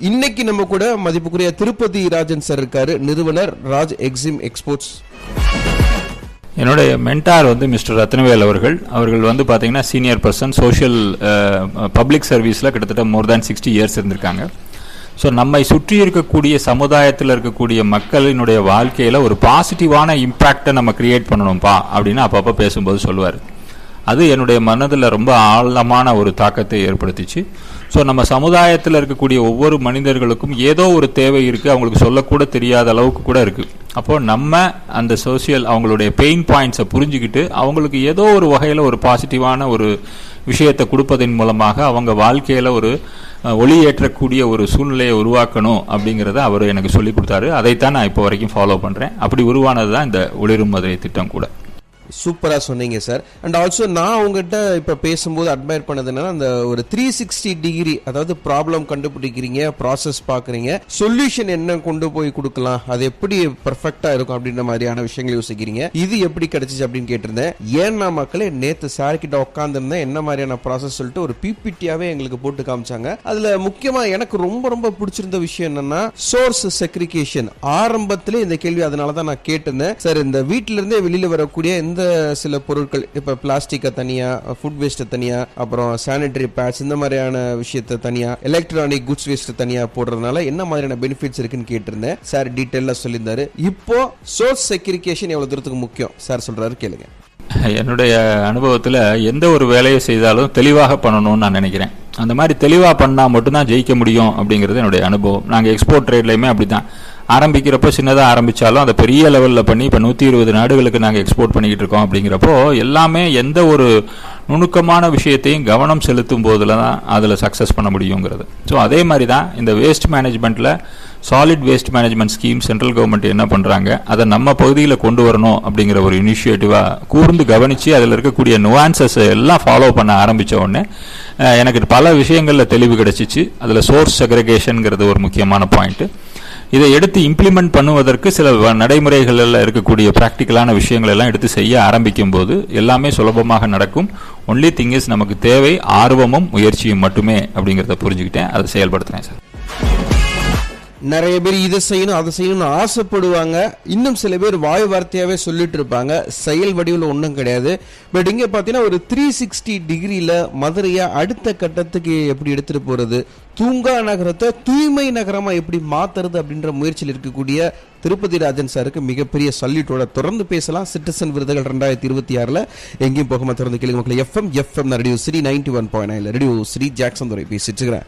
இன்னைக்கு நம்ம கூட மதிப்புக்குரிய திருப்பதி ராஜன் சார் இருக்காரு, நிறுவனர் ராஜ் எக்ஸிம் எக்ஸ்போர்ட்ஸ். என்னுடைய மென்டார் மிஸ்டர் ரத்னவேல் அவர்கள் பார்த்தீங்கன்னா சீனியர் பர்சன், சோஷியல் பப்ளிக் சர்வீஸில் கிட்டத்தட்ட மோர் தேன் 60 இயர்ஸ் இருந்திருக்காங்க. ஸோ நம்மை சுற்றி இருக்கக்கூடிய சமுதாயத்தில் இருக்கக்கூடிய மக்களினுடைய வாழ்க்கையில் ஒரு பாசிட்டிவான இம்பேக்டை நம்ம கிரியேட் பண்ணணும்ப்பா அப்படின்னு அப்பப்போ பேசும்போது சொல்லுவார். அது என்னுடைய மனதில் ரொம்ப ஆழமான ஒரு தாக்கத்தை ஏற்படுத்திச்சு. ஸோ நம்ம சமுதாயத்தில் இருக்கக்கூடிய ஒவ்வொரு மனிதர்களுக்கும் ஏதோ ஒரு தேவை இருக்குது, அவங்களுக்கு சொல்லக்கூட தெரியாத அளவுக்கு கூட இருக்குது. அப்போது நம்ம அந்த சோசியல் அவங்களுடைய பெயின் பாயிண்ட்ஸை புரிஞ்சுக்கிட்டு அவங்களுக்கு ஏதோ ஒரு வகையில் ஒரு பாசிட்டிவான ஒரு விஷயத்தை கொடுப்பதன் மூலமாக அவங்க வாழ்க்கையில் ஒரு ஒளி ஏற்றக்கூடிய ஒரு சூழ்நிலையை உருவாக்கணும் அப்படிங்கிறத அவர் எனக்கு சொல்லி கொடுத்தாரு. அதைத்தான் நான் இப்போ வரைக்கும் ஃபாலோ பண்ணுறேன். அப்படி உருவானது தான் இந்த ஒளிரும் மதுரை திட்டம் கூட. சூப்பரா சொன்னீங்க சார். அண்ட் ஆல்சோ நான் உங்ககிட்ட இப்ப பேசும்போது அட்மையர் பண்ணது என்னன்னா, அந்த ஒரு 360 டிகிரி, அதாவது ப்ராப்ளம் கண்டுபிடிக்கிறீங்க, ப்ராசஸ் பாக்குறீங்க, சொல்யூஷன் என்ன கொண்டு போய் கொடுக்கலாம், அது எப்படி பெர்ஃபெக்டா இருக்கும் அப்படின்ற மாதிரியான விஷயங்களை யோசிக்கிறீங்க. இது எப்படி கிடைச்சிச்சு அப்படின்னு கேட்டிருந்தேன். ஏன்னா மக்களே, நேத்து சார் கிட்ட உட்காந்துருந்தேன், என்ன மாதிரியான ப்ராசஸ் சொல்லிட்டு ஒரு பிபிடியாவே எங்களுக்கு போட்டு காமிச்சாங்க. அதுல முக்கியமா எனக்கு ரொம்ப ரொம்ப பிடிச்சிருந்த விஷயம் என்னன்னா, சோர்ஸ் செக்ரிகேஷன். ஆரம்பத்திலே இந்த கேள்வி அதனாலதான் நான் கேட்டிருந்தேன். சார், இந்த வீட்டில இருந்தே வெளியில வரக்கூடிய இந்த சில பொருட்கள், இப்ப பிளாஸ்டிக்க தனியா, ஃபுட் வேஸ்ட் தனியா, அப்புறம் சானிட்டரி பேட்ஸ், இந்த மாதிரியான விஷயத்தை தனியா, எலக்ட்ரானிக் குட்ஸ் வேஸ்ட் தனியா போடுறதுனால என்ன மாதிரியான பெனிஃபிட்ஸ் இருக்குன்னு கேட்டிருந்தேன். சார் டீடைலா சொல்லியிருந்தாரு. இப்போ சோர்ஸ் செக்ரிகேஷன் எவ்வளவு தூரத்துக்கு முக்கியம் சார் சொல்றாரு, கேளுங்க. என்னுடைய அனுபவத்தில் எந்த ஒரு வேலையை செய்தாலும் தெளிவாக பண்ணணும்னு நான் நினைக்கிறேன். அந்த மாதிரி தெளிவாக பண்ணால் மட்டும்தான் ஜெயிக்க முடியும் அப்படிங்கிறது என்னுடைய அனுபவம். நாங்கள் எக்ஸ்போர்ட் ட்ரேட்லையுமே அப்படி தான் ஆரம்பிக்கிறப்போ சின்னதாக ஆரம்பித்தாலும் அதை பெரிய லெவலில் பண்ணி இப்போ 120 நாடுகளுக்கு நாங்கள் எக்ஸ்போர்ட் பண்ணிக்கிட்டு இருக்கோம். அப்படிங்கிறப்போ எல்லாமே எந்த ஒரு நுணுக்கமான விஷயத்தையும் கவனம் செலுத்தும் போதில் தான் அதில் சக்ஸஸ் பண்ண முடியுங்கிறது. ஸோ அதே மாதிரி தான் இந்த வேஸ்ட் மேனேஜ்மெண்ட்டில் solid waste management scheme central government என்ன பண்ணுறாங்க, அதை நம்ம பகுதியில் கொண்டு வரணும் அப்படிங்கிற ஒரு இனிஷியேட்டிவாக கூர்ந்து கவனித்து அதில் இருக்கக்கூடிய நுவான்சஸ் எல்லாம் ஃபாலோ பண்ண ஆரம்பித்த உடனே எனக்கு பல விஷயங்களில் தெளிவு கிடைச்சிச்சு. அதில் சோர்ஸ் செக்ரிகேஷனுங்கிறது ஒரு முக்கியமான பாயிண்ட்டு. இதை எடுத்து இம்ப்ளிமெண்ட் பண்ணுவதற்கு சில நடைமுறைகளில் இருக்கக்கூடிய ப்ராக்டிக்கலான விஷயங்கள் எல்லாம் எடுத்து செய்ய ஆரம்பிக்கும் போது எல்லாமே சுலபமாக நடக்கும். ஒன்லி திங் இஸ் நமக்கு தேவை ஆர்வமும் முயற்சியும் மட்டுமே அப்படிங்கிறத புரிஞ்சுக்கிட்டேன், அதை செயல்படுத்துகிறேன் சார். நிறைய பேர் இதை செய்யணும் அதை செய்யணும்னு ஆசைப்படுவாங்க. இன்னும் சில பேர் வாய் வார்த்தையாவே சொல்லிட்டு இருப்பாங்க, செயல் வடிவில் ஒன்றும் கிடையாது. பட் இங்க பாத்தீங்கன்னா ஒரு 360 டிகிரியில மதுரையை அடுத்த கட்டத்துக்கு எப்படி எடுத்துட்டு போறது, தூங்கா நகரத்தை தூய்மை நகரமா எப்படி மாத்துறது அப்படின்ற முயற்சியில் இருக்கக்கூடிய திருப்பதி ராஜன் சாருக்கு மிகப்பெரிய சல்யூட்டோட தொடர்ந்து பேசலாம். சிட்டிசன் விருதுகள் 2026 எங்கேயும் போகாம தொடர்ந்து கேளுங்க மக்கள். FM Radio City 91.9 radio Shri Jackson Durai பேசிட்டு இருக்கிறேன்.